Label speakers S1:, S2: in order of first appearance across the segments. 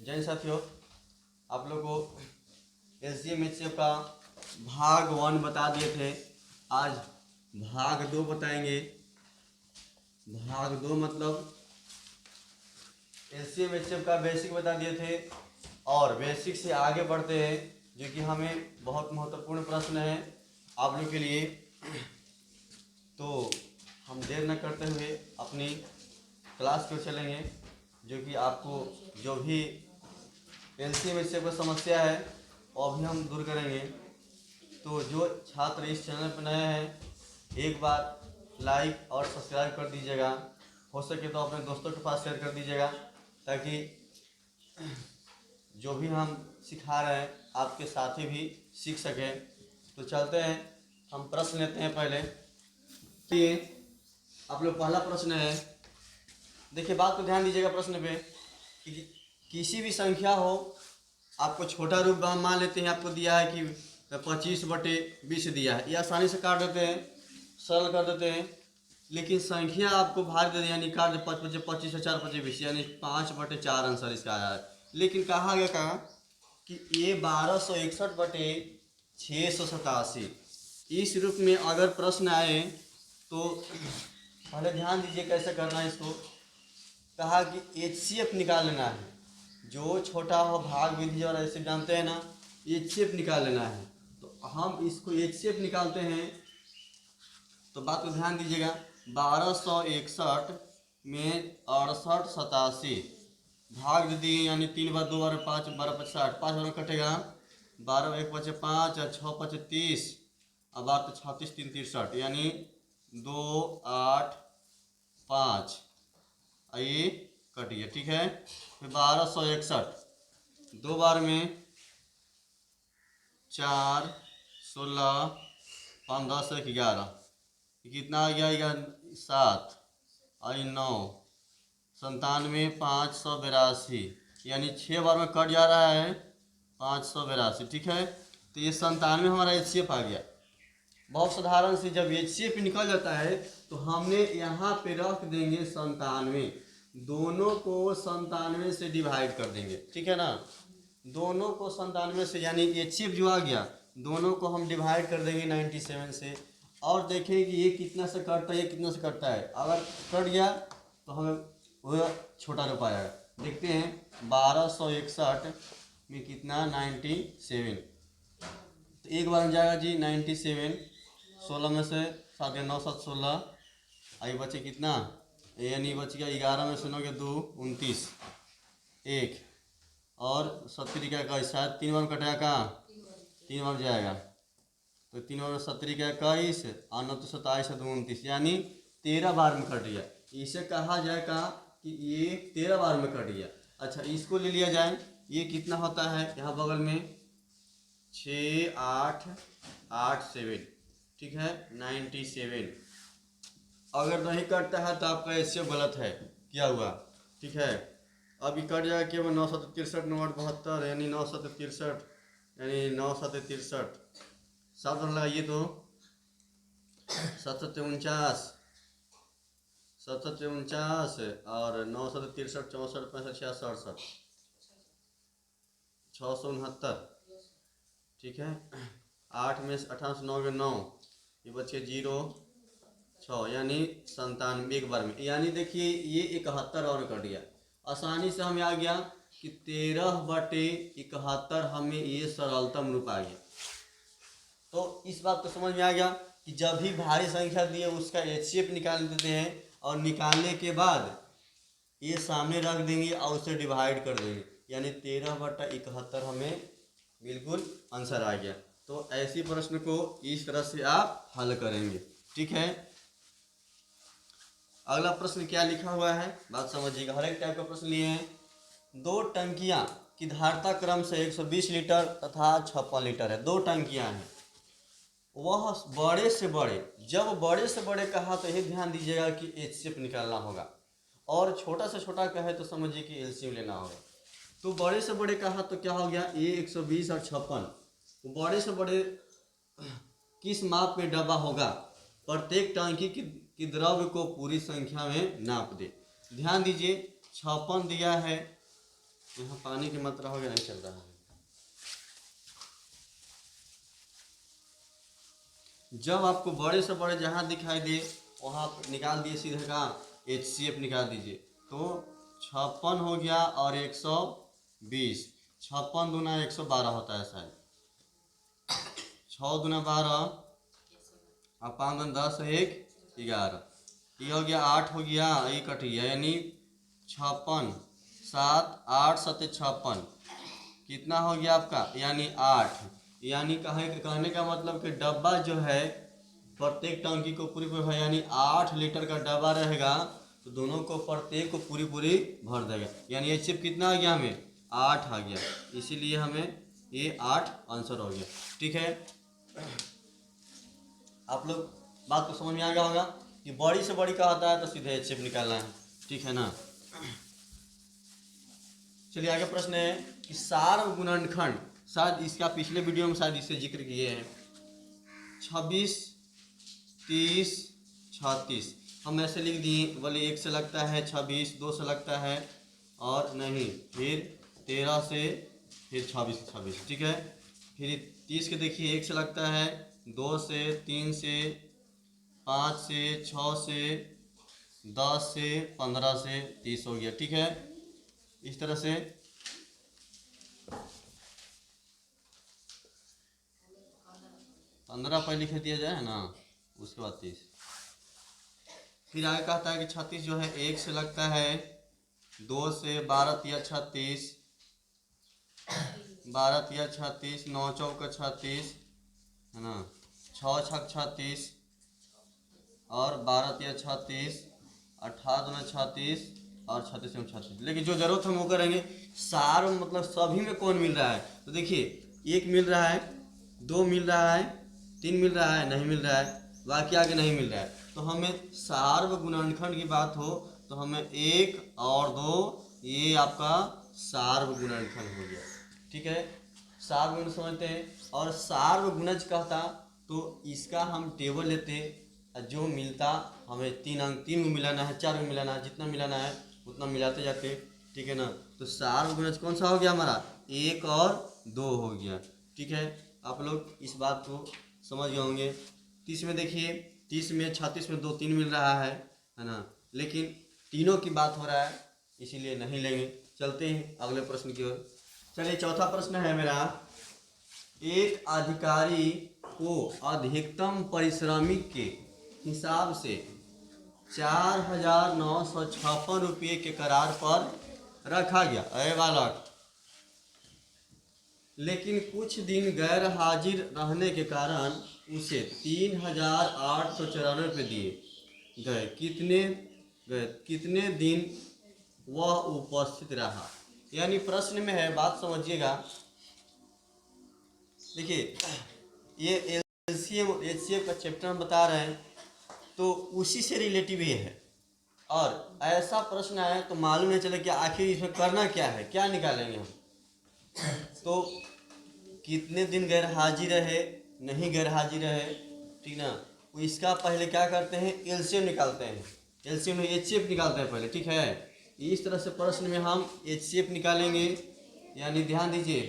S1: जय साथियों, आप लोग को एसडीएम एचएफ का भाग 1 बता दिए थे। आज भाग 2 बताएंगे। भाग 2 मतलब एसडीएम एचएफ का बेसिक बता दिए थे और बेसिक से आगे बढ़ते हैं, जो कि हमें बहुत महत्वपूर्ण प्रश्न है आप लोग के लिए। तो हम देर न करते हुए अपनी क्लास को चलेंगे, जो कि आपको जो भी एलसीएम एचसीएफ की समस्या है वो भी हम दूर करेंगे। तो जो छात्र इस चैनल पर नए हैं, एक बार लाइक और सब्सक्राइब कर दीजिएगा। हो सके तो अपने दोस्तों के पास शेयर कर दीजिएगा, ताकि जो भी हम सिखा रहे हैं आपके साथी भी सीख सकें। तो चलते हैं, हम प्रश्न लेते हैं पहले। ये आप लोग पहला प्रश्न है, देखिए बात को ध्यान दीजिएगा प्रश्न पे कि किसी भी संख्या हो, आपको छोटा रूप हम मान लेते हैं, आपको दिया है कि 25/20 दिया है, ये आसानी से काट देते हैं, सरल कर देते हैं। लेकिन संख्या आपको भाग दे दी, यानी काट दे 25 और 4 25 यानी 5/4 आंसर इसका आया है। लेकिन कहा गया कहा कि ये 1261/687 इस रूप में अगर प्रश्न आए तो पहले ध्यान दीजिए कैसे करना है इसको। कहा कि एचसीएफ निकाल लेना है, जो छोटा हो भाग विधि और ऐसे जानते हैं ना, एचसीएफ निकाल लेना है। तो हम इसको एचसीएफ निकालते हैं। तो बात को ध्यान दीजिएगा, 1261 में 6887 भाग दे दिए, यानी 3 बार 2 बार 5 12 5 60 5 बार कटेगा, 12 1 5 5 और 6 5 30 और 12 तो 36 3 63, यानी 2 8 5 ये कटिए। ठीक है, फिर 1261 दो बार में 4 16 5 10 1 11 कितना आ गया 7 और 9 97 582, यानी 6 बार में कट जा रहा है 582। ठीक है, तो ये 97 हमारा एचसीएफ आ गया। बहुत साधारण से जब एचसीएफ निकल जाता है तो हमने यहाँ पे रख देंगे 97, दोनों को 97 से डिवाइड कर देंगे। ठीक है ना, दोनों को 97 से, यानी एचसीएफ जो आ गया दोनों को हम डिवाइड कर देंगे 97 से, और देखें कि ये कितना से कटता है, ये कितना से कटता है। अगर कट गया तो हमें वो छोटा रूप आएगा। देखते हैं 1261 में कितना 97, तो एक बार में जाएगा जी 97, 16 में से 7 9 7 16, आई बचे कितना, यानी बच गया 11 में सुनोगे 2 29 1 और 70 का 21, शायद 3 बार कटेगा कहाँ 3 बार जाएगा, तो 3 बार में 70 का 21 और 9 तो 27 और 2 29, यानी 13 बार में कट गया। इसे कहा जाएगा कि ये 13 बार में कट गया। अच्छा, इसको ले लिया जाए, ये कितना होता है यहाँ बगल में 6 8 8 7, ठीक है 97। अगर नहीं कटता है तो आपका एचसीएफ गलत है, क्या हुआ। ठीक है, अब ये कट जाएगा केवल 963 9 8 72, यानी 963, यानी 963 7 लगाइए तो 749 749 और 963 64 65 66 68 669। ठीक है, 8 में 18 से 9 के 9, ये बचे 0 6, यानी 97 एक बार में, यानी देखिए ये 71 और कट गया। आसानी से हमें आ गया कि 13/71 हमें ये सरलतम रूप आ गया। तो इस बात को समझ में आ गया कि जब भी भारी संख्या दी है उसका एचसीएफ निकाल देते हैं, और निकालने के बाद ये सामने रख देंगे और उसे डिवाइड कर देंगे, यानी 13/71 हमें बिल्कुल आंसर आ गया। तो ऐसी प्रश्न को इस तरह से आप हल करेंगे। ठीक है, अगला प्रश्न क्या लिखा हुआ है बात समझिएगा। हर एक टाइप का प्रश्न लिए हैं। 2 टंकियां की धारता क्रम से 120 लीटर तथा 56 लीटर है। 2 टंकियां हैं, वह बड़े से बड़े, जब बड़े से बड़े कहा तो ये ध्यान दीजिएगा कि एचसीएफ निकालना होगा, और छोटा से छोटा कहे तो समझिए कि एलसीएम लेना होगा। तो बड़े से बड़े कहा तो क्या हो गया, ये 120 और 56, बड़े से बड़े किस माप में डब्बा होगा, प्रत्येक टंकी की द्रव्य को पूरी संख्या में नाप दे। ध्यान दीजिए 56 दिया है यहाँ पानी की मात्रा हो गया, नहीं चल रहा है। जब आपको बड़े से बड़े जहाँ दिखाई दे वहाँ निकाल दिए सीधे का HCF निकाल दीजिए। तो 56 हो गया और 120, 56 दूना 112 होता है शायद, 6 दूना 12 और 5 दूना 10, 1 11, ये हो गया 8 हो गया, ये कट गया, यानी 56, 7 8 7 56 कितना हो गया आपका, यानी 8। यानी कहने का मतलब कि डब्बा जो है प्रत्येक टंकी को पूरी पूरी, यानी 8 लीटर का डब्बा रहेगा तो दोनों को प्रत्येक को पूरी पूरी भर देगा। यानी ये सिर्फ कितना आ गया, हमें 8 आ गया, इसीलिए हमें ये 8 आंसर हो गया। ठीक है, आप लोग बात को समझ में आ गया होगा कि बड़ी से बड़ी का आता है तो सीधे HCF निकालना है। ठीक है ना। चलिए आगे प्रश्न है कि सार्व गुणनखंड, शायद इसका पिछले वीडियो में शायद इससे जिक्र किए हैं, 26 30 36 हम ऐसे लिख दिए, बोले 1 से लगता है 26, 2 से लगता है और नहीं, फिर 13 से, फिर 26 से 26। ठीक है, फिर 30 के देखिए 1 से लगता है, 2 से, 3 से, 5 से, 6 से, 10 से, 15 से 30 हो गया। ठीक है, इस तरह से 15 पहले लिख दिया जाए ना, उसके बाद 30। फिर आगे कहता है कि 36 जो है 1 से लगता है, 2 से, 12 तिया 36, 12 तिया 36, 9 चौका 36 है ना, 6 छक 36 और 12 तिया 36, 18 दूना 36 और 36 में 36। लेकिन जो जरूरत हम वो करेंगे। सार मतलब सभी में कौन मिल रहा है, तो देखिए 1 मिल रहा है, 2 मिल रहा है, 3 मिल रहा है, नहीं मिल रहा है, बाकी आगे नहीं मिल रहा है। तो हमें सार्व गुणनखंड की बात हो तो हमें 1 और 2, ये आपका सार्व गुणनखंड हो गया। ठीक है, सार्व गुण समझते हैं। और सार्व गुणज कहता तो इसका हम टेबल लेते, जो मिलता हमें 3 अंक, 3 को मिलाना है, 4 को मिलाना है, जितना मिलाना है उतना मिलाते जाते। ठीक है ना, तो सार्व गुणज कौन सा हो गया हमारा, 1 और 2 हो गया। ठीक है, आप लोग इस बात को समझ गए होंगे। 30 में देखिए, 30 में 36 में 2 3 मिल रहा है ना, लेकिन तीनों की बात हो रहा है इसीलिए नहीं लेंगे। चलते हैं अगले प्रश्न की ओर। चलिए चौथा प्रश्न है मेरा, एक अधिकारी को अधिकतम पारिश्रमिक के हिसाब से 4,956 रुपये के करार पर रखा गया, अरे बालक, लेकिन कुछ दिन गैर हाजिर रहने के कारण उसे 3,894 रुपये दिए गए। कितने दिन वह उपस्थित रहा। यानी प्रश्न में है, बात समझिएगा। देखिए ये एलसीएम एचसीएफ का चैप्टर हम बता रहे हैं तो उसी से रिलेटिव ही है। और ऐसा प्रश्न आया तो मालूम नहीं चले कि आखिर इसमें करना क्या है, क्या निकालेंगे हम। तो कितने दिन गैर हाजिर रहे, नहीं गैर हाजिर रहे, ठीक ना, तो इसका पहले क्या करते हैं, एलसीएम निकालते हैं। एलसीएम में एचसीएफ निकालते हैं पहले। ठीक है, इस तरह से प्रश्न में हम एचसीएफ निकालेंगे। यानी ध्यान दीजिए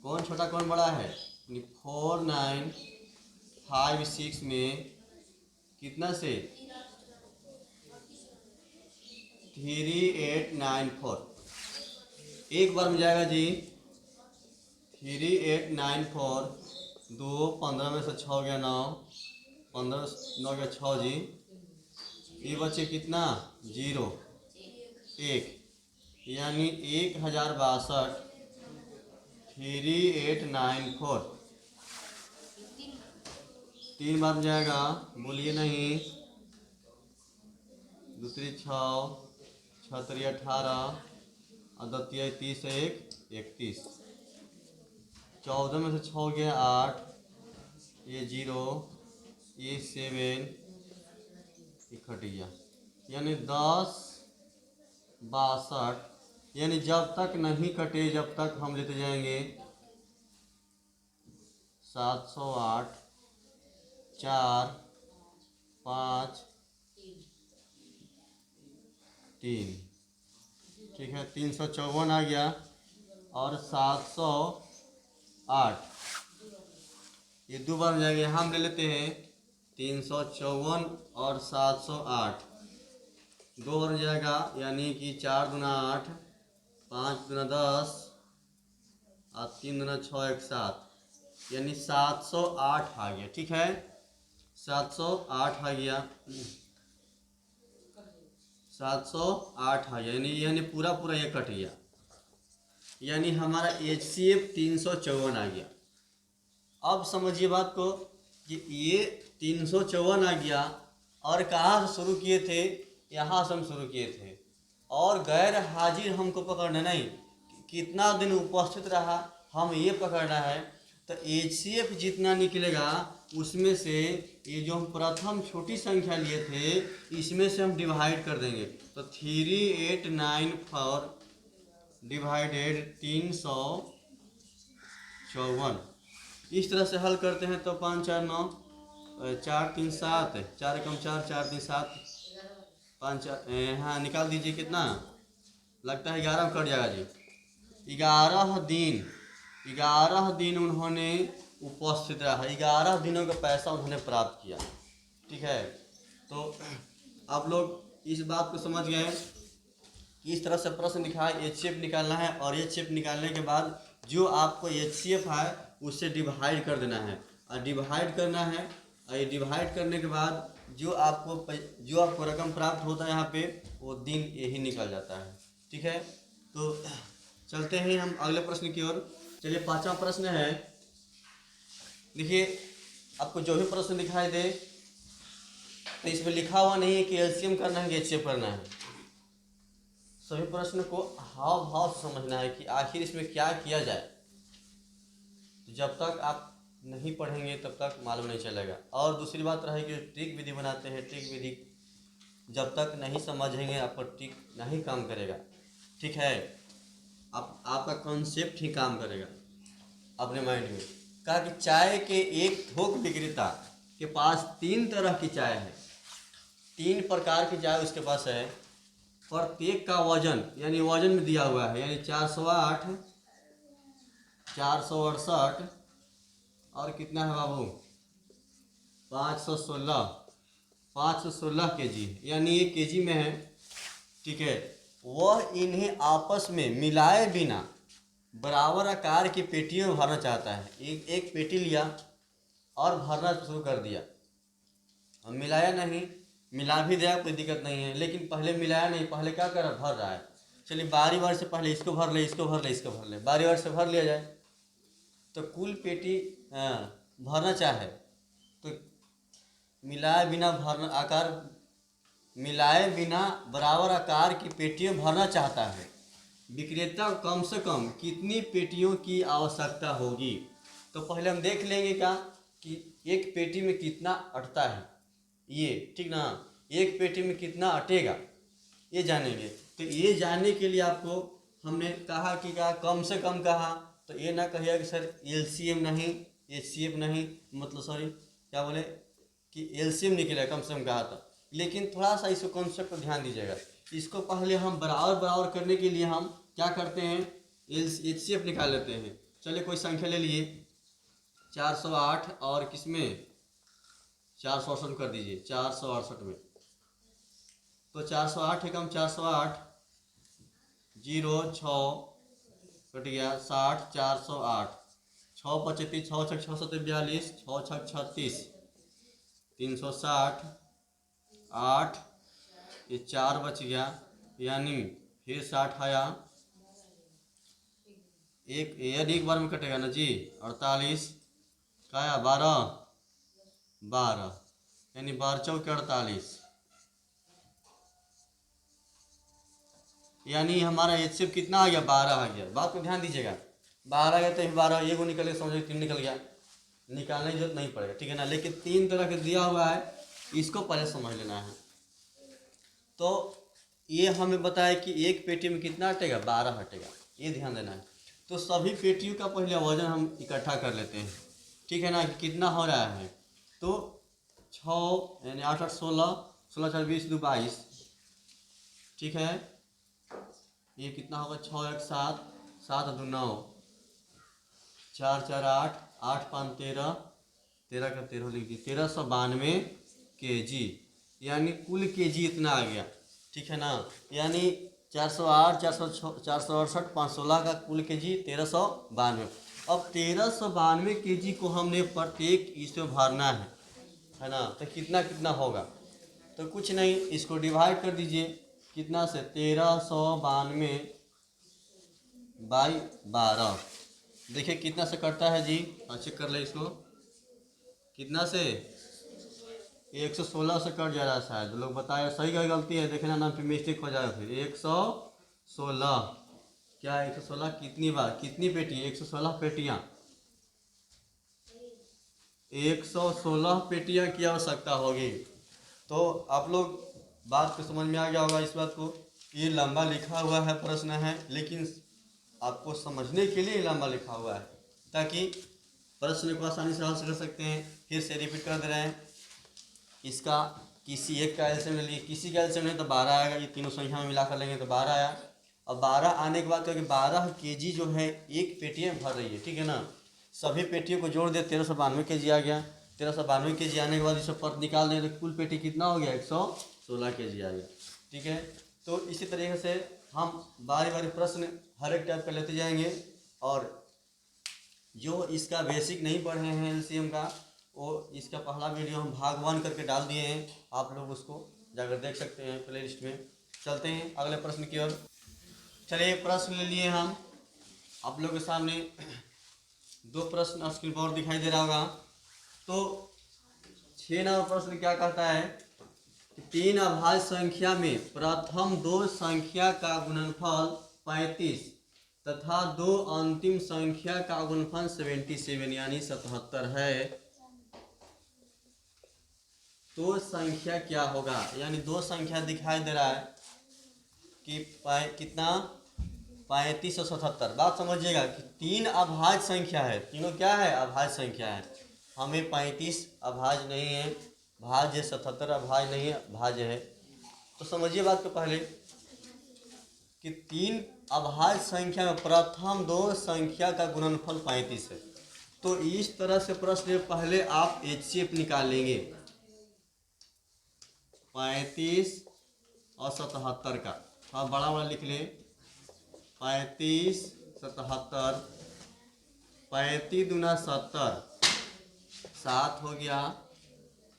S1: कौन छोटा कौन बड़ा है। 4956 में कितना से 3894 एक बार में जाएगा जी। 3894 2 15 में से 6 गया 9, 15 9 गया 6 जी, ये बचे कितना 0 1, यानी 1062 3894 3 बार में जाएगा, बोलिए नहीं, दूसरी 6 6 18 और 30 1 31, 14 में से 6 गया 8, ये 0, ये 7 इकट्ठ गया, यानी 10 62। यानी जब तक नहीं कटे जब तक हम लेते जाएंगे 708 4 5 3 ठीक है, 354 आ गया और 708, ये दो बार हो जाएंगे। हम ले लेते हैं 354 और 708, दो बार हो जाएगा, यानी कि 4 दूना 8, 5 दूना 10 और 3 दूना 6 एक 7, यानी 708 आ गया। ठीक है, 708 आ गया, 708 आ गया, यानी पूरा पूरा ये कट गया, यानी हमारा HCF 354 आ गया। अब समझिए बात को कि ये 354 आ गया और कहाँ से शुरू किए थे, यहाँ से हम शुरू किए थे, और गैर हाजिर हमको पकड़ना नहीं, कितना दिन उपस्थित रहा हम ये पकड़ना है। तो HCF जितना निकलेगा उसमें से ये जो हम प्रथम छोटी संख्या लिए थे इसमें से हम डिवाइड कर देंगे। तो 3894 डिवाइडेड 354, इस तरह से हल करते हैं। तो 5 4 9, 4 3 7, 4 कम 4, 4 3 7, 5 हाँ निकाल दीजिए, कितना लगता है 11 में कट जाएगा जी। 11 दिन उन्होंने उपस्थित रहा, 11 दिनों का पैसा उन्होंने प्राप्त किया। ठीक है, तो आप लोग इस बात को समझ गए कि इस तरह से प्रश्न लिखा है, HCF निकालना है, और HCF निकालने के बाद जो आपको HCF है उससे डिवाइड कर देना है, और डिवाइड करना है, और ये डिवाइड करने के बाद जो आपको रकम प्राप्त होता है यहाँ पे, वो दिन यही निकल जाता है। ठीक है, तो चलते हैं हम अगले प्रश्न की ओर। चलिए, 5वां प्रश्न है। देखिए, आपको जो भी प्रश्न दिखाई दे तो इसमें लिखा हुआ नहीं है कि LCM करना है कि HCF करना है। सभी प्रश्न को हाव भाव से समझना है कि आखिर इसमें क्या किया जाए। तो जब तक आप नहीं पढ़ेंगे तब तक मालूम नहीं चलेगा। और दूसरी बात रही कि ट्रिक विधि बनाते हैं, ट्रिक विधि जब तक नहीं समझेंगे आपका ट्रिक नहीं काम करेगा। ठीक है, आपका कॉन्सेप्ट ही काम करेगा अपने माइंड में। कहा कि चाय के एक थोक विक्रेता के पास 3 तरह की चाय है, 3 प्रकार की चाय उसके पास है। प्रत्येक का वजन, यानी वजन में दिया हुआ है, यानी 408, 468 और कितना है बाबू, 516 kg, यानी ये kg में है। ठीक है, वह इन्हें आपस में मिलाए बिना बराबर आकार की पेटियों में भरना चाहता है। एक पेटी लिया और भरना शुरू कर दिया, हम मिलाया नहीं, मिला भी दिया कोई दिक्कत नहीं है, लेकिन पहले मिलाया नहीं, पहले क्या कर रहा, भर रहा है। चलिए, बारी बारी से पहले इसको भर ले, इसको भर ले, इसको भर ले, बारी बारी से भर लिया जाए। तो कुल पेटी भरना चाहे तो मिलाए बिना बराबर आकार की पेटियों भरना चाहता है। विक्रेता को कम से कम कितनी पेटियों की आवश्यकता होगी। तो पहले हम देख लेंगे क्या कि एक पेटी में कितना अटता है ये, ठीक ना, एक पेटी में कितना अटेगा ये जानेंगे। तो ये जानने के लिए आपको हमने कहा कि क्या कम से कम कहा, तो ये ना कहिए कि सर LCM नहीं, HCF नहीं, मतलब सॉरी क्या बोले कि LCM निकलेगा, कम से कम कहा था। लेकिन थोड़ा सा इसको कॉन्सेप्ट पर ध्यान दीजिएगा। इसको पहले हम बराबर करने के लिए हम क्या करते हैं, HCF निकाल लेते हैं। चलिए, कोई संख्या ले लिए 408 और किसमें 468 कर दीजिए, 468 में। तो 408 एकम 408, 0 6 कट गया, 60 408, 6 25 6 6 6 7 42, 6 6 36, 360, 8 ये 4 बच गया, यानी फिर 60 आया, एक बार में कटेगा ना जी, 48 का आया, 12, यानी 12 चौके 48, यानी हमारा HCF कितना आ गया, 12 आ गया। बात को ध्यान दीजिएगा, 12 आ गया तो 12 ये को निकल गया, समझो 3 निकल गया, निकालने की जरूरत नहीं पड़ेगा। ठीक है ना, लेकिन 3 तरह के दिया हुआ है, इसको पहले समझ लेना है। तो ये हमें बताया कि एक पेटी में कितना हटेगा, 12 हटेगा, ये ध्यान देना है। तो सभी पेटियों का पहले वजन हम इकट्ठा कर लेते हैं। ठीक है ना, कि कितना हो रहा है। तो 6 यानी 8 8 16, 16 4 20 2 22, ठीक है, ये कितना होगा, 6 1 7, 7 2 9, 4 4 8, 8 5 13, 13 का 13 लिख दिए, 1392 kg, यानी कुल kg इतना आ गया। ठीक है ना, यानी 408, 468, 516 का कुल kg 1392। अब 1392 kg को हमने प्रत्येक इसमें भरना है ना, तो कितना कितना होगा, तो कुछ नहीं, इसको डिवाइड कर दीजिए कितना से, 1392 बाई 12। देखिए कितना से कटता है जी, चेक कर ले इसको, कितना से, 116 से कट जा रहा है शायद, लोग बताए सही का गलती है, देखना नाम पे मिस्टेक हो जाएगा फिर। 116 क्या, 116 कितनी बार, कितनी पेटी, 116 पेटियाँ, 116 पेटियाँ की आवश्यकता होगी। तो आप लोग बात को समझ में आ गया होगा इस बात को, ये लंबा लिखा हुआ है प्रश्न है, लेकिन आपको समझने के लिए लंबा लिखा हुआ है, ताकि प्रश्न को आसानी से हल कर सकते हैं। फिर से रिपीट कर दे रहे हैं, इसका किसी एक का एलसीएम ले लिए, किसी का एलसीएम नहीं तो 12 आएगा, ये तीनों संख्या में मिलाकर लेंगे तो 12 आया। अब 12 आने के बाद क्योंकि 12 kg जो है एक पेटियाँ भर रही है, ठीक है ना, सभी पेटियों को जोड़ दे 1392 kg आ गया। 1392 kg आने के बाद इसे पद निकाल दें तो कुल पेटी कितना हो गया, 116 kg आ गया। ठीक है, तो इसी तरीके से हम बारी बारी प्रश्न हर एक टाइप का लेते जाएंगे, और जो इसका बेसिक नहीं पढ़े हैं एलसीएम का, वो इसका पहला वीडियो हम भाग 1 करके डाल दिए हैं, आप लोग उसको जाकर देख सकते हैं प्ले लिस्ट में। चलते हैं अगले प्रश्न की ओर। चलिए प्रश्न ले लिए हम, आप लोग के सामने 2 प्रश्न स्क्रीन पर दिखाई दे रहा होगा। तो 6 नंबर प्रश्न क्या कहता है कि 3 अभाज्य संख्या में प्रथम 2 संख्या का गुणनफल 35 तथा 2 अंतिम संख्या का गुणनफल 77 यानी 77 है, तो संख्या क्या होगा। यानी 2 संख्या दिखाई दे रहा है कि कितना, 35 और 77। बात समझिएगा कि 3 अभाज्य संख्या है, तीनों क्या है, अभाज्य संख्या है। हमें 35 अभाज्य नहीं है, भाज्य, 77 अभाज्य नहीं है, भाज्य है। तो समझिए बात को पहले कि 3 अभाज्य संख्या में प्रथम 2 संख्या का गुणनफल 35 है। तो इस तरह से प्रश्न पहले आप HCF निकाल लेंगे, 35 और 77 का, हाँ बड़ा बड़ा लिख ले, 35 77, 35 दूना 70, 7 हो गया,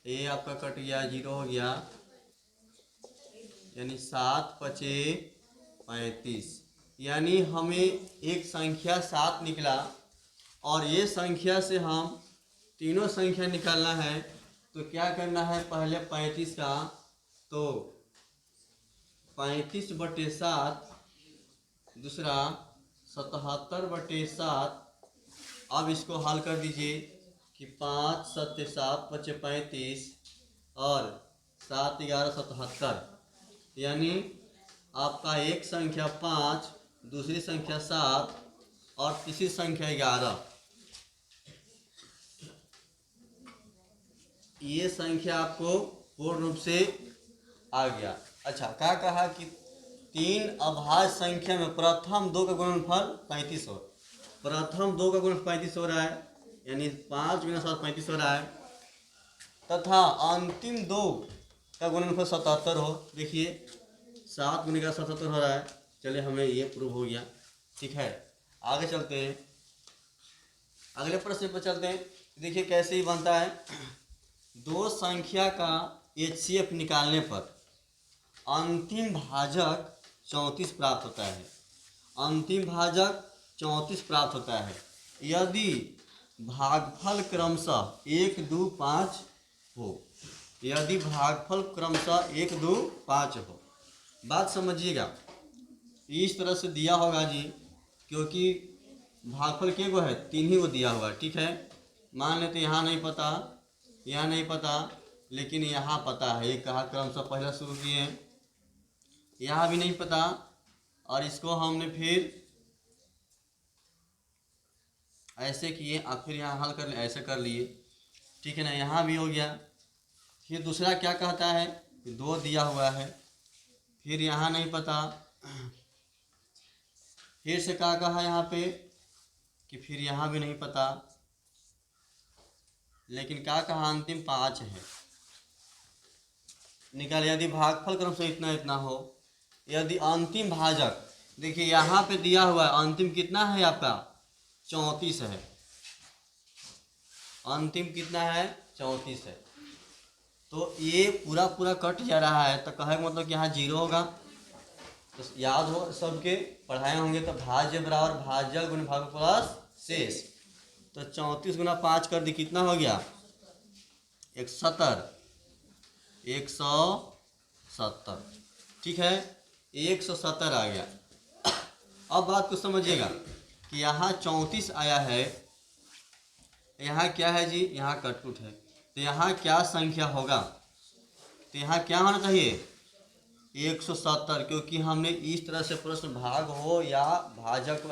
S1: ये आपका कट गया, 0 हो गया, यानी 7 पचे 35। यानी हमें एक संख्या 7 निकला, और ये संख्या से हम तीनों संख्या निकालना है। तो क्या करना है, पहले 35 का, तो 35/7, दूसरा 77/7। अब इसको हल कर दीजिए कि 5 7 7 5 35 और 7 11 77, यानी आपका एक संख्या 5, दूसरी संख्या 7 और तीसरी संख्या 11। ये संख्या आपको पूर्ण रूप से आ गया। अच्छा, क्या कहा कि 3 अभाज्य संख्या में प्रथम 2 का गुणनफल 35 हो, प्रथम 2 का गुणनफल 35 हो रहा है, यानी 5 गुना 7 35 हो रहा है, तथा अंतिम 2 का गुणनफल 77 हो। देखिए 7 गुने का 77 हो रहा है। चलिए हमें ये प्रूव हो गया, ठीक है। आगे चलते हैं, अगले प्रश्न पर चलते हैं। देखिए कैसे ही बनता है, 2 संख्या का HCF निकालने पर अंतिम भाजक 34 प्राप्त होता है, अंतिम भाजक 34 प्राप्त होता है यदि भागफल क्रमशः 1 2 5 हो, यदि भागफल क्रमशः 1 2 5 हो। बात समझिएगा, इस तरह से दिया होगा जी, क्योंकि भागफल के गो है, 3 ही को दिया हुआ है, ठीक है। मान लेते यहाँ नहीं पता, यहाँ नहीं पता, लेकिन यहाँ पता है। एक कहा क्रमशः पहला शुरू किए, यहाँ भी नहीं पता, और इसको हमने फिर ऐसे किए, और फिर यहाँ हल कर ऐसे कर लिए, ठीक है ना। यहाँ भी हो गया। फिर दूसरा क्या कहता है, 2 दिया हुआ है, फिर यहाँ नहीं पता, फिर से क्या कहा यहाँ पे कि फिर यहाँ भी नहीं पता, लेकिन क्या कहा अंतिम 5 है। निकाल, यदि भागफल क्रम से इतना इतना हो, यदि अंतिम भाजक, देखिए यहाँ पे दिया हुआ है अंतिम कितना है आपका 34 है, अंतिम कितना है 34 है। तो ये पूरा पूरा कट जा रहा है, तो कहे का मतलब कि यहाँ 0 होगा। तो याद हो सबके पढ़ाए होंगे, तो भाज्य बराबर भाज्य गुण भाग प्लस शेष। तो 34 गुना 5 कर दी, कितना हो गया 170, 170, ठीक है 170 आ गया। अब बात को समझिएगा कि यहाँ 34 आया है, यहाँ क्या है जी, यहाँ कटकुट है, तो यहाँ क्या संख्या होगा, तो यहाँ क्या होना चाहिए 170, क्योंकि हमने इस तरह से प्रश्न भाग हो या भाजक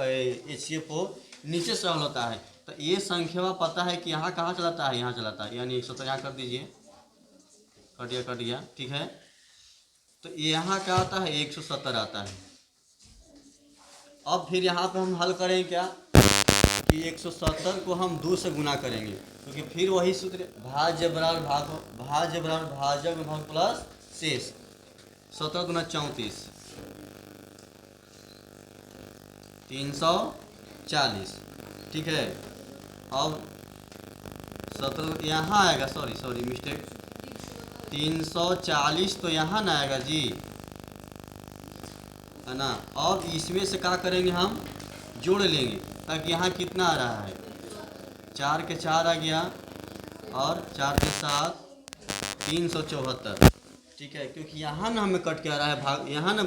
S1: HCF हो नीचे से हल होता है, तो ये संख्या पता है कि यहाँ कहाँ चलाता है, यहाँ चलाता है, यानी 170 यहाँ कर दीजिए, कट गया, ठीक है। तो यहाँ क्या आता है 170 आता है। अब फिर यहाँ पे हम हल करेंगे क्या कि 170 को हम 2 से गुना करेंगे, क्योंकि फिर वही सूत्र भाज्य बराबर भाजक में भाग प्लस शेष। 17 गुना 34 340, ठीक है। अब 17 यहाँ आएगा, सॉरी मिस्टेक, 340 तो यहाँ ना आएगा जी, है ना। और इसमें से क्या करेंगे हम जोड़ लेंगे, ताकि यहाँ कितना आ रहा है 4 के 4 आ गया और 4 के 7 374, ठीक है। क्योंकि यहाँ ना हमें कट के आ रहा है भाग, यहाँ ना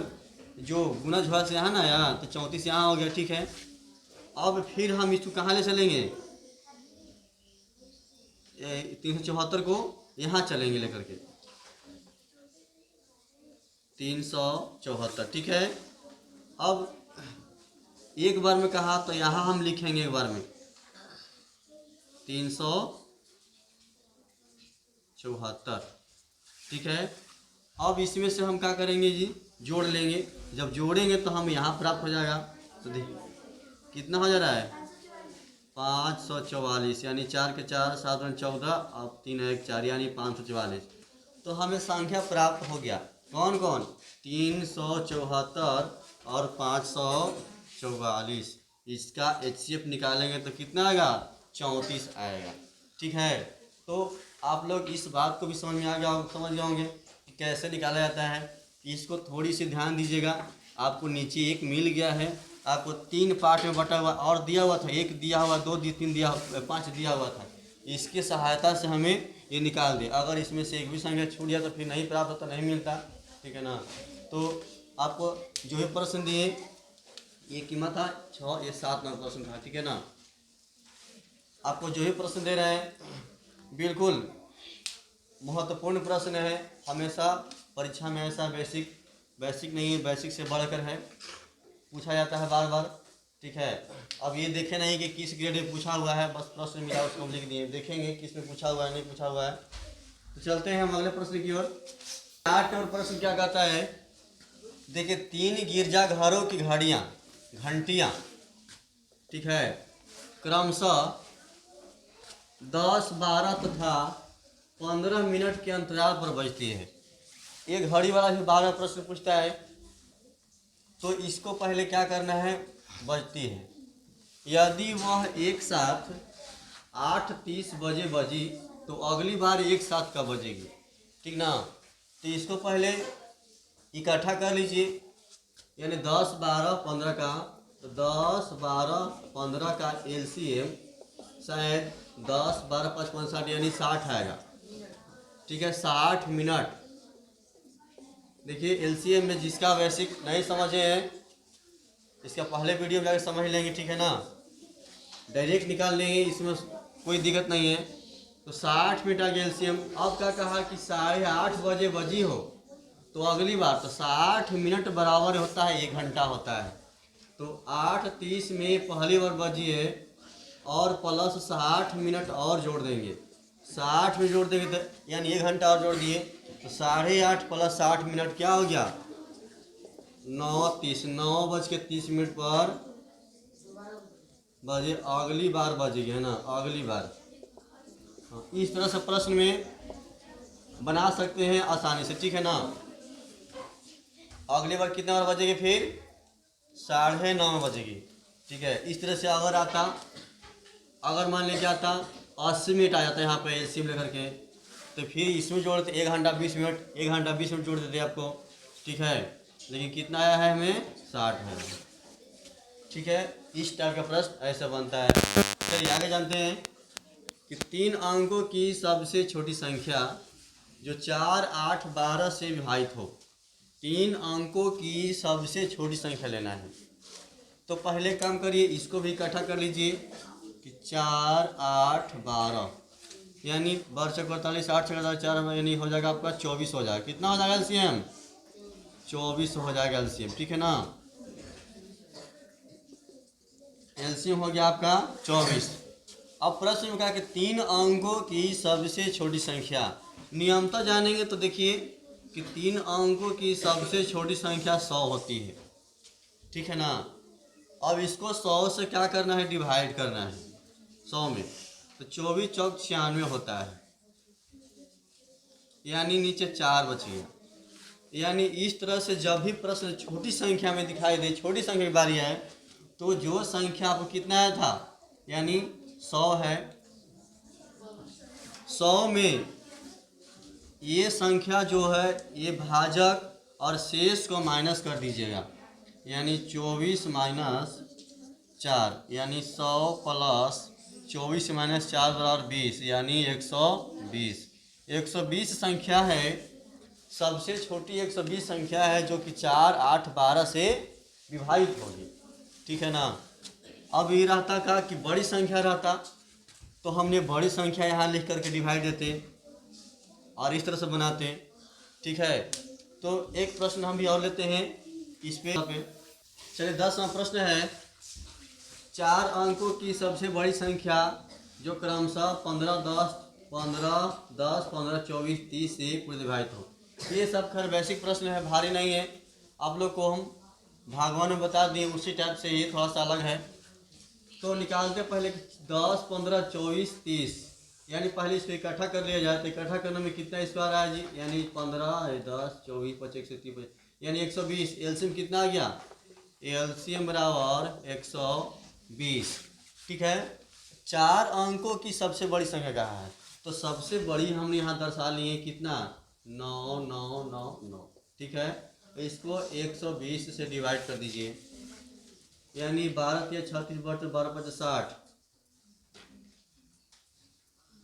S1: जो गुना झोड़ा से यहाँ ना आया, तो 34 यहाँ हो गया, ठीक है। अब फिर हम इसको कहाँ ले चलेंगे 374 को यहाँ चलेंगे लेकर के 374, ठीक है। अब एक बार में कहा तो यहाँ हम लिखेंगे एक बार में 374, ठीक है। अब इसमें से हम क्या करेंगे जी जोड़ लेंगे, जब जोड़ेंगे तो हम यहाँ प्राप्त हो जाएगा। तो देखिए कितना हो जा रहा है 544, यानी 4 के 4 7 में 14, अब 3 1 4 यानी 544। तो हमें संख्या प्राप्त हो गया, कौन कौन 374 और 544। इसका HCF निकालेंगे तो कितना आएगा 34 आएगा, ठीक है। तो आप लोग इस बात को भी समझ में आ गया, समझ गए होंगे कि कैसे निकाला जाता है। इसको थोड़ी सी ध्यान दीजिएगा। आपको नीचे एक मिल गया है, आपको 3 पार्ट में बटा हुआ और दिया हुआ था, 1 दिया हुआ 2 3 दिया 5 दिया हुआ था। इसके सहायता से हमें ये निकाल दे। अगर इसमें से एक भी संख्या छूट गया तो फिर नहीं प्राप्त होता, नहीं मिलता, ठीक है ना। तो आपको जो है प्रश्न दिए, ये कीमत था 6, ये 7 नंबर प्रश्न था, ठीक है ना। आपको जो ही प्रश्न दे रहे हैं बिल्कुल महत्वपूर्ण प्रश्न है। हमेशा परीक्षा में ऐसा बेसिक नहीं है, बेसिक से बढ़कर है, पूछा जाता है बार बार, ठीक है। अब ये देखे नहीं कि किस ग्रेड में पूछा हुआ है, बस प्रश्न मिला उसको लिख दिए, देखेंगे किस में पूछा हुआ है नहीं पूछा हुआ है। तो चलते हैं हम अगले प्रश्न की ओर। 8 नंबर प्रश्न क्या कहता है, देखिए 3 गिरजाघरों की घंटियाँ, ठीक है, क्रमशः 10 12 तथा 15 मिनट के अंतराल पर बजती है। एक घड़ी वाला भी 12 प्रश्न पूछता है, तो इसको पहले क्या करना है, बजती है। यदि वह एक साथ 8:30 बजे बजी तो अगली बार एक साथ कब बजेगी, ठीक ना। तो इसको पहले इकट्ठा कर लीजिए, यानी 10 12 15 का, तो 10 12 15 का LCM शायद 10 12 5 5 60 यानी 60 आएगा, ठीक है। 60 मिनट। देखिए LCM में जिसका बेसिक नहीं समझे हैं, इसका पहले वीडियो में जाकर समझ लेंगे, ठीक है ना। डायरेक्ट निकाल लेंगे, इसमें कोई दिक्कत नहीं है। तो 60 मिनट आ गया LCM। अब क्या कहा कि 8:30 बजे बजी हो तो अगली बार, तो 60 मिनट बराबर होता है 1 घंटा होता है। तो 8:30 में पहली बार बजी है और प्लस 60 मिनट और जोड़ देंगे, 60 में जोड़ देंगे तो यानी 1 घंटा और जोड़ दिए, तो 8:30 प्लस 60 मिनट क्या हो गया 9:30। 9:30 पर बजे, अगली बार बजेगी, है ना, अगली बार। हाँ, इस तरह से प्रश्न में बना सकते हैं आसानी से, ठीक है ना। अगली बार कितने बार बजेगी, फिर 9:30 बजेगी, ठीक है। इस तरह से अगर आता, अगर मान लीजिए आता 80 मिनट आ जाता है यहाँ पे एलसीएम लेकर के, तो फिर इसमें जोड़ते 1 घंटा 20 मिनट, 1 घंटा 20 मिनट जोड़ देते आपको, ठीक है। लेकिन कितना आया है हमें, 60 है, ठीक है। इस टाइप का प्रश्न ऐसा बनता है। चलिए आगे जानते हैं कि 3 अंकों की सबसे छोटी संख्या जो 4, 8, 12 से विभाजित हो। 3 अंकों की सबसे छोटी संख्या लेना है। तो पहले काम करिए, इसको भी इकट्ठा कर लीजिए कि 4, 8, 12 यानी 12 48, 8 4 यानी हो जाएगा आपका 24 हो जाएगा। कितना हो जाएगा एलसीएम, 24 हो जाएगा एलसीएम, ठीक है ना। एलसीएम हो गया आपका 24। अब प्रश्न में कहा कि 3 अंकों की सबसे छोटी संख्या। नियम तो जानेंगे तो देखिए कि 3 अंकों की सबसे छोटी संख्या 100 होती है, ठीक है ना। अब इसको 100 से क्या करना है, डिवाइड करना है 100 में, तो 24 चौक 96 होता है, यानी नीचे 4 बच गया। यानी इस तरह से जब भी प्रश्न छोटी संख्या में दिखाई दे, छोटी संख्या की बारी है, तो जो संख्या आपको कितना आया था, यानी 100 है, 100 में ये संख्या जो है ये भाजक और शेष को माइनस कर दीजिएगा, यानी 24 माइनस 4, यानी 100 प्लस 24 माइनस 4 बराबर 20, यानी 120। 120 संख्या है, सबसे छोटी 120 संख्या है जो कि 4, 8, 12 से विभाजित होगी, ठीक है ना। अब ये रहता का कि बड़ी संख्या रहता, तो हमने बड़ी संख्या यहाँ लिख करके डिवाइड देते और इस तरह से बनाते, ठीक है। तो एक प्रश्न हम भी और लेते हैं इस पे। चलिए 10वां प्रश्न है, 4 अंकों की सबसे बड़ी संख्या जो क्रमशः 15, 10, 15, 10, 15, 24, 30 से पूरे विभाजित हो। ये सब खैर बेसिक प्रश्न है, भारी नहीं है। आप लोग को हम भागवान में बता दिए, उसी टाइप से ये थोड़ा सा अलग है। तो निकालते पहले 10, 15, 24, 30, यानी पहले इसको इकट्ठा कर लिया जाए। तो इकट्ठा करने में कितना स्क्वायर आया जी, यानी 15, 10, 24, 25, 130, यानी 120। एलसीएम कितना आ गया, एलसीएम बराबर 120, ठीक है। 4 अंकों की सबसे बड़ी संख्या कहा है, तो सबसे बड़ी हमने यहाँ दर्शा लिए कितना, 9, 9, 9, 9, ठीक है। तो इसको 120 से डिवाइड कर दीजिए, यानी 12 या 36 बटे 12 50 60,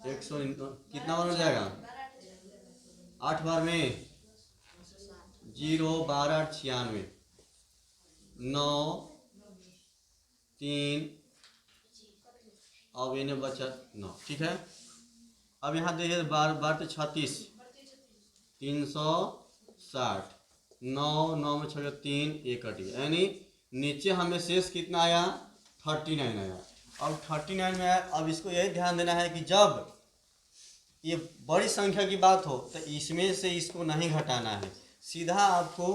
S1: 100 कितना बन जाएगा, 8 बार में 0, 12, 96, 9, 3, अब इन्हें बचा 9, ठीक है। अब यहाँ देखिए 12 36, 360, 9, 9 में 6 3, 1 कट गया, यानी नीचे हमें शेष कितना आया, 39 आया। अब 39 में आया। अब इसको यही ध्यान देना है कि जब ये बड़ी संख्या की बात हो तो इसमें से इसको नहीं घटाना है, सीधा आपको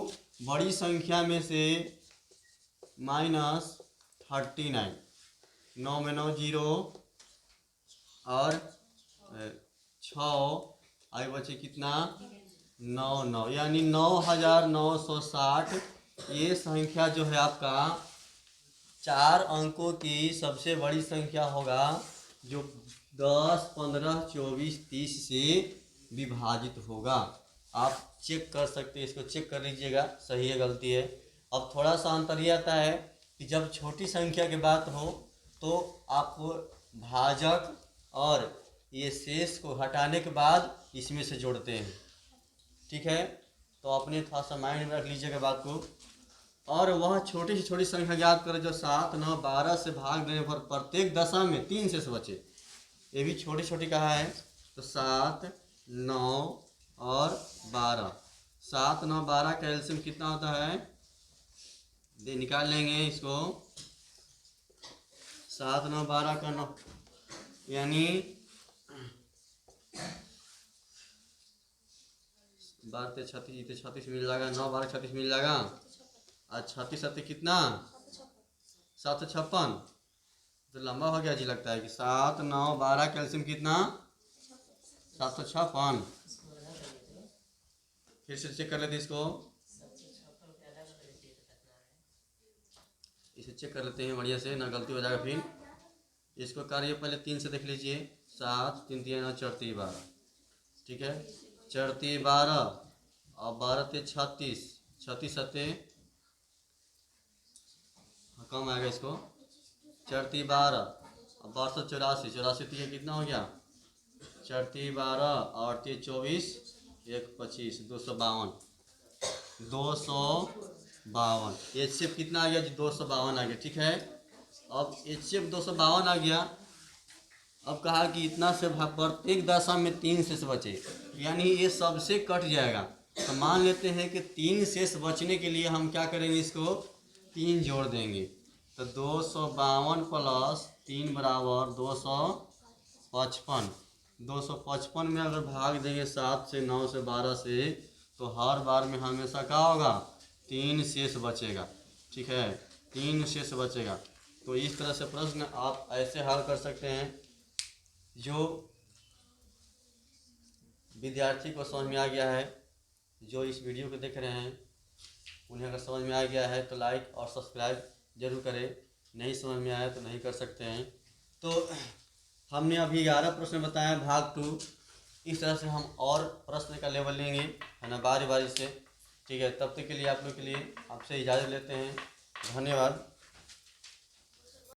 S1: बड़ी संख्या में से -39, 9 में 9 0 और 6 आगे बचे कितना, 9, 9, यानी 9960। ये संख्या जो है आपका 4 अंकों की सबसे बड़ी संख्या होगा जो 10, 15, 24, 30 से विभाजित होगा। आप चेक कर सकते हैं, इसको चेक कर लीजिएगा सही है गलती है। अब थोड़ा सा अंतर ये आता है कि जब छोटी संख्या की बात हो तो आपको भाजक और ये शेष को हटाने के बाद इसमें से जोड़ते हैं, ठीक है। तो अपने थोड़ा सा माइंड में रख लीजिएगा बात को। और वह छोटी से छोटी संख्या याद करें जो 7, 9, 12 से भाग देने पर प्रत्येक दशा में 3 शेष बचे। ये भी छोटी छोटी कहा है, तो 7, 9 और 12, 7, 9, 12 का एलसीएम कितना होता है, निकाल लेंगे इसको। 7, 9, 12 का 9 यानी 12 36, 36 मिल जाएगा, 9 12 36 मिल जाएगा, और 36 7 कितना, 756, तो लंबा हो गया जी, लगता है कि 7 9 12 कैल्शियम कितना 756। फिर से चेक कर लेते इसको, इसे चेक कर लेते हैं बढ़िया से, ना गलती हो जाएगा फिर। इसको कार्य पहले 3 से देख लीजिए, 7 3 3 9 4 3 12, ठीक है। 4 3 12 और 12 3 36, 36 7 कम आएगा इसको, 4 3 12 और 12 84, 84 3 कितना हो गया 4 3 12 और 3 24 1 25, 252, 252। HCF कितना आ गया जी 252 आ गया, ठीक है। अब HCF 252 आ गया। अब कहा कि इतना से प्रत्येक दशा में 3 शेष बचे, यानी ये सबसे कट जाएगा। तो मान लेते हैं कि 3 शेष बचने के लिए हम क्या करेंगे, इसको 3 जोड़ देंगे। तो 252 प्लस 3 बराबर 255। 255 में अगर भाग देंगे 7 से 9 से 12 से, तो हर बार में हमेशा क्या होगा 3 शेष बचेगा, ठीक है, 3 शेष बचेगा। तो इस तरह से प्रश्न आप ऐसे हल कर सकते हैं। जो विद्यार्थी को समझ में आ गया है, जो इस वीडियो को देख रहे हैं, उन्हें अगर समझ में आ गया है तो लाइक और सब्सक्राइब जरूर करें। नहीं समझ में आया तो नहीं कर सकते हैं। तो हमने अभी 11 प्रश्न बताया भाग 2। इस तरह से हम और प्रश्न का लेवल लेंगे, है ना, बारी बारी से, ठीक है। तब तक के लिए आप लोग के लिए आपसे इजाज़त लेते हैं। धन्यवाद।